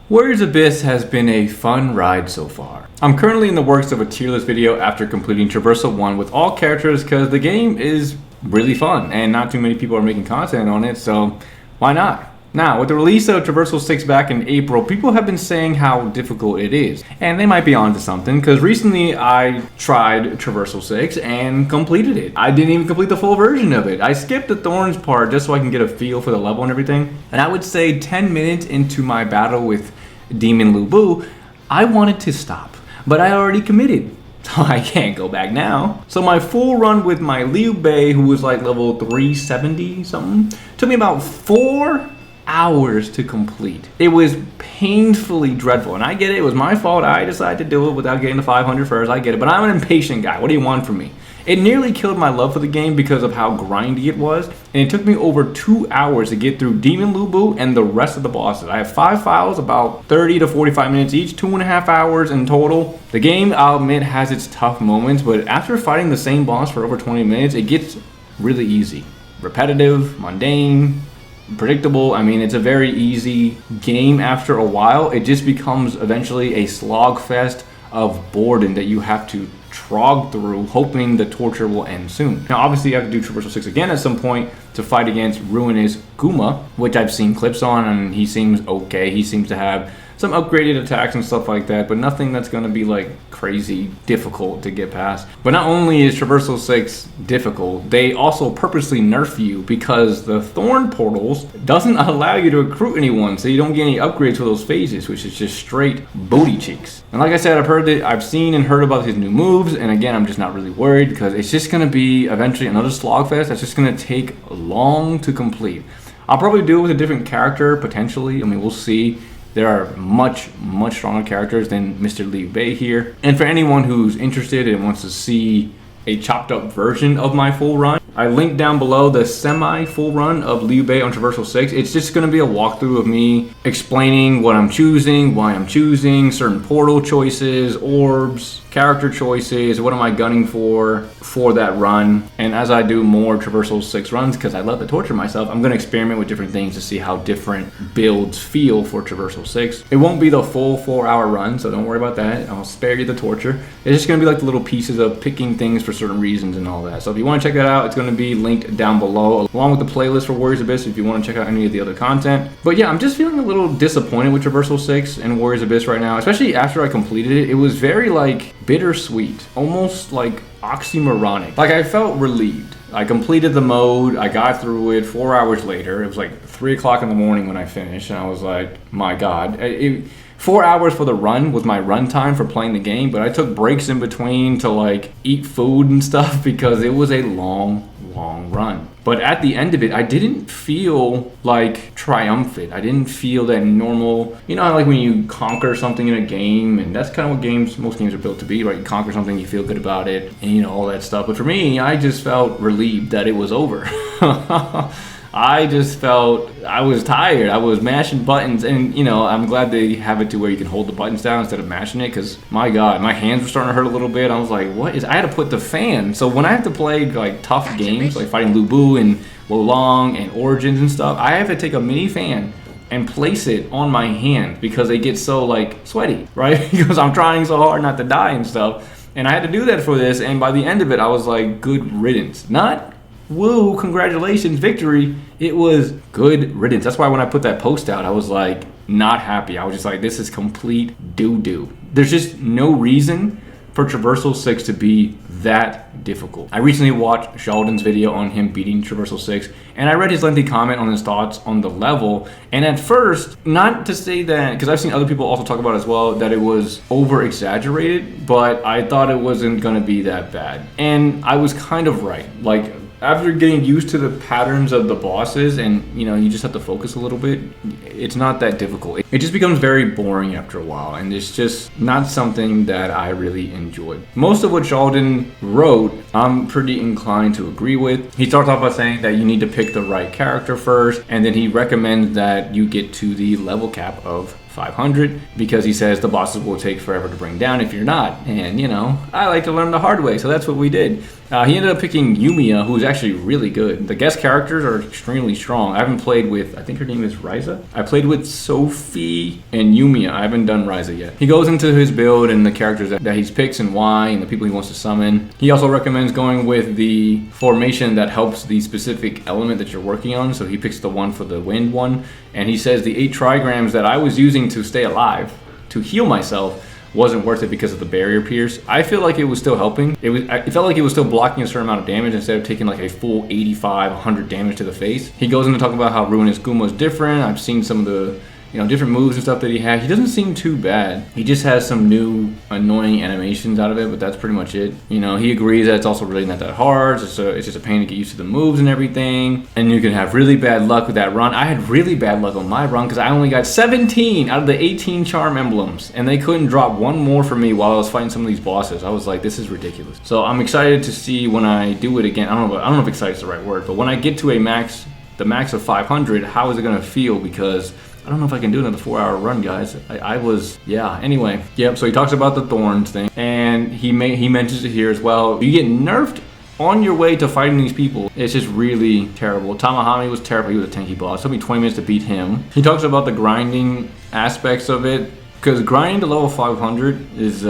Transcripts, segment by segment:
Warriors Abyss has been a fun ride so far. I'm currently in the works of a tier list video after completing Traversal 1 with all characters because the game is really fun and not too many people are making content on it, so why not? Now, with the release of Traversal 6 back in April, people have been saying how difficult it is. And they might be onto something, because recently I tried Traversal 6 and completed it. I didn't even complete the full version of it. I skipped the Thorns part just so I can get a feel for the level and everything. And I would say 10 minutes into my battle with Demon Lu Bu, I wanted to stop. But I already committed, so I can't go back now. So my full run with my Liu Bei, who was like level 370 something, took me about 4 hours to complete. It was painfully dreadful, and I get it. It was my fault. I decided to do it without getting to 500 first. I get it, but I'm an impatient guy. What do you want from me? It nearly killed my love for the game because of how grindy it was, and it took me over 2 hours to get through Demon Lu Bu and the rest of the bosses. I have 5 files, about 30 to 45 minutes each, 2.5 hours in total. The game, I'll admit, has its tough moments, but after fighting the same boss for over 20 minutes, it gets really easy. Repetitive, mundane, predictable. I mean, it's a very easy game after a while. It just becomes eventually a slog fest of boredom that you have to trog through, hoping the torture will end soon. Now, obviously, you have to do Traversal 6 again at some point to fight against Ruinous Guma, which I've seen clips on, and he seems okay. He seems to have some upgraded attacks and stuff like that, but nothing that's going to be like crazy difficult to get past. But not only is Traversal 6 difficult, they also purposely nerf you because the Thorn portals doesn't allow you to recruit anyone, so you don't get any upgrades for those phases, which is just straight booty cheeks. And like I said, I've seen and heard about his new moves, and again, I'm just not really worried because it's just going to be eventually another slogfest that's just going to take long to complete. I'll probably do it with a different character potentially. I mean, we'll see. There are much stronger characters than Mr. Liu Bei here. And for anyone who's interested and wants to see a chopped up version of my full run, I linked down below the semi-full run of Liu Bei on Traversal 6. It's just going to be a walkthrough of me explaining what I'm choosing, why I'm choosing, certain portal choices, orbs, character choices, what am I gunning for that run. And as I do more Traversal 6 runs, because I love to torture myself, I'm going to experiment with different things to see how different builds feel for Traversal 6. It won't be the full 4-hour run, so don't worry about that. I'll spare you the torture. It's just going to be like the little pieces of picking things for certain reasons and all that. So if you want to check that out, it's going to be linked down below, along with the playlist for Warriors Abyss if you want to check out any of the other content. But yeah, I'm just feeling a little disappointed with Traversal 6 and Warriors Abyss right now, especially after I completed it. It was very like bittersweet, almost like oxymoronic. Like I felt relieved. I completed the mode, I got through it 4 hours later. It was like 3 o'clock in the morning when I finished, and I was like, my God. 4 hours for the run was my run time for playing the game, but I took breaks in between to like eat food and stuff because it was a long run. But at the end of it, I didn't feel like triumphant. I didn't feel that normal, you know, like when you conquer something in a game, and that's kind of what most games are built to be, right? You conquer something, you feel good about it, and you know, all that stuff. But for me, I just felt relieved that it was over. I just felt I was tired. I was mashing buttons, and you know, I'm glad they have it to where you can hold the buttons down instead of mashing it, because my God, my hands were starting to hurt a little bit. I was like, I had to put the fan. So when I have to play like tough games, like fighting Lu Bu and Wo Long and Origins and stuff, I have to take a mini fan and place it on my hand because they get so like sweaty, right? Because I'm trying so hard not to die and stuff. And I had to do that for this, and by the end of it, I was like, good riddance. Not woo, congratulations, victory. It was good riddance. That's why when I put that post out, I was like not happy. I was just like, this is complete doo-doo. There's just no reason for Traversal 6 to be that difficult. I recently watched Sheldon's video on him beating Traversal 6, and I read his lengthy comment on his thoughts on the level. And at first, not to say that, because I've seen other people also talk about it as well, that it was over-exaggerated, but I thought it wasn't going to be that bad. And I was kind of right. Like, after getting used to the patterns of the bosses, and you know, you just have to focus a little bit, it's not that difficult. It just becomes very boring after a while, and it's just not something that I really enjoyed. Most of what Sheldon wrote, I'm pretty inclined to agree with. He starts off by saying that you need to pick the right character first, and then he recommends that you get to the level cap of 500 because he says the bosses will take forever to bring down if you're not. And, you know, I like to learn the hard way, so that's what we did. He ended up picking Yumiya, who's actually really good. The guest characters are extremely strong. I haven't played with, I think her name is Ryza. I played with Sophie and Yumiya. I haven't done Ryza yet. He goes into his build and the characters that he picks and why and the people he wants to summon. He also recommends going with the formation that helps the specific element that you're working on. So he picks the one for the wind one. And he says the 8 trigrams that I was using to stay alive, to heal myself, wasn't worth it because of the barrier pierce. I feel like it was still helping. It felt like it was still blocking a certain amount of damage instead of taking like a full 85, 100 damage to the face. He goes into talk about how Ruinous Guma is different. I've seen some of the, you know, different moves and stuff that he had. He doesn't seem too bad. He just has some new annoying animations out of it, but that's pretty much it. You know, he agrees that it's also really not that hard. It's just a pain to get used to the moves and everything. And you can have really bad luck with that run. I had really bad luck on my run because I only got 17 out of the 18 charm emblems, and they couldn't drop one more for me while I was fighting some of these bosses. I was like, this is ridiculous. So I'm excited to see when I do it again. I don't know if excited is the right word, but when I get to the max of 500, how is it gonna feel? Because I don't know if I can do another 4-hour run, guys. Anyway. Yep, so he talks about the thorns thing, and he mentions it here as well. You get nerfed on your way to fighting these people. It's just really terrible. Tamahami was terrible. He was a tanky boss. It took me 20 minutes to beat him. He talks about the grinding aspects of it, because grinding to level 500 is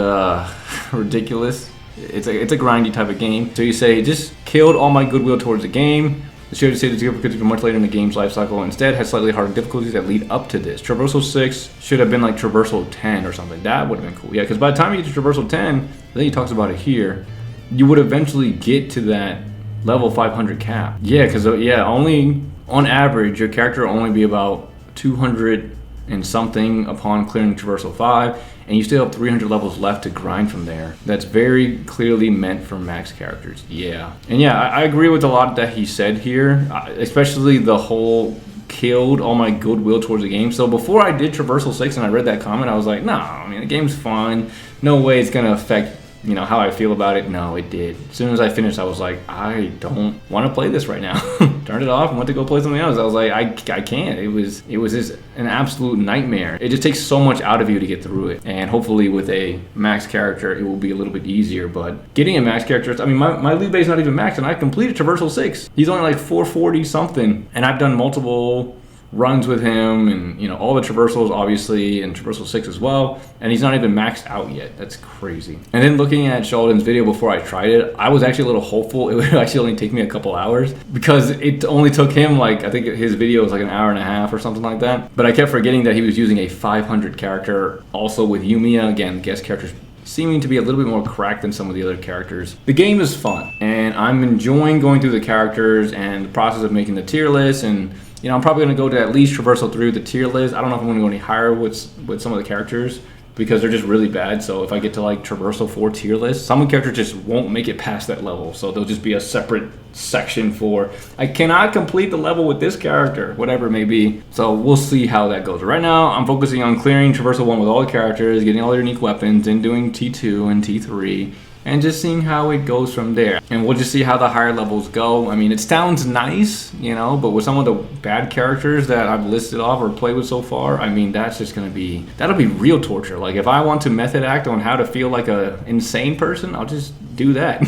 ridiculous. It's a grindy type of game. So you say, just killed all my goodwill towards the game. The show said it's difficulties much later in the game's life cycle. Instead, has slightly harder difficulties that lead up to this. Traversal 6 should have been like Traversal 10 or something. That would have been cool. Yeah, because by the time you get to Traversal 10, then he talks about it here, you would eventually get to that level 500 cap. Yeah, because only on average, your character will only be about 200 and something upon clearing Traversal 5, and you still have 300 levels left to grind from there. That's very clearly meant for max characters. Yeah. And yeah, I agree with a lot that he said here, especially the whole killed all my goodwill towards the game. So before I did Traversal 6 and I read that comment, I was like, nah, I mean, the game's fun. No way it's gonna affect, you know, how I feel about it. No, it did. As soon as I finished, I was like, I don't want to play this right now. Turned it off and went to go play something else. I was like, I can't. It was just an absolute nightmare. It just takes so much out of you to get through it. And hopefully with a max character, it will be a little bit easier. But getting a max character, I mean, my lead base is not even max, and I completed Traversal 6. He's only like 440 something, and I've done multiple runs with him, and you know, all the traversals obviously, and Traversal 6 as well, and he's not even maxed out yet. That's crazy. And then looking at Sheldon's video before I tried it, I was actually a little hopeful it would actually only take me a couple hours, because it only took him like, I think his video was like an hour and a half or something like that. But I kept forgetting that he was using a 500 character also with Yumiya. Again, guest characters seeming to be a little bit more cracked than some of the other characters. The game is fun, and I'm enjoying going through the characters and the process of making the tier list. And you know, I'm probably going to go to at least Traversal 3 with the tier list. I don't know if I'm going to go any higher with some of the characters, because they're just really bad. So if I get to like Traversal 4 tier list, some characters just won't make it past that level. So there'll just be a separate section for, I cannot complete the level with this character, whatever it may be. So we'll see how that goes. Right now, I'm focusing on clearing Traversal 1 with all the characters, getting all their unique weapons, and doing T2 and T3. And just seeing how it goes from there. And we'll just see how the higher levels go. I mean, it sounds nice, you know, but with some of the bad characters that I've listed off or played with so far, I mean, that's just gonna be, that'll be real torture. Like, if I want to method act on how to feel like a insane person, I'll just do that.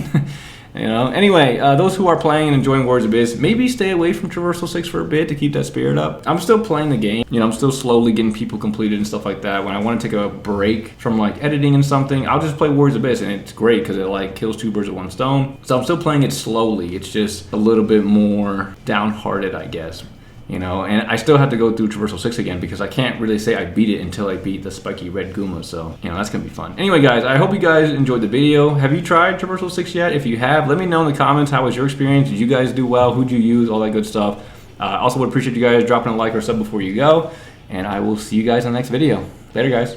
You know. Anyway, those who are playing and enjoying Warriors Abyss, maybe stay away from Traversal 6 for a bit to keep that spirit up. I'm still playing the game. You know, I'm still slowly getting people completed and stuff like that. When I want to take a break from like editing and something, I'll just play Warriors Abyss, and it's great because it like kills 2 birds with 1 stone. So I'm still playing it slowly. It's just a little bit more downhearted, I guess. You know, and I still have to go through Traversal 6 again, because I can't really say I beat it until I beat the spiky red Guma. So, you know, that's going to be fun. Anyway, guys, I hope you guys enjoyed the video. Have you tried Traversal 6 yet? If you have, let me know in the comments, how was your experience? Did you guys do well? Who'd you use? All that good stuff. Also would appreciate you guys dropping a like or sub before you go. And I will see you guys in the next video. Later, guys.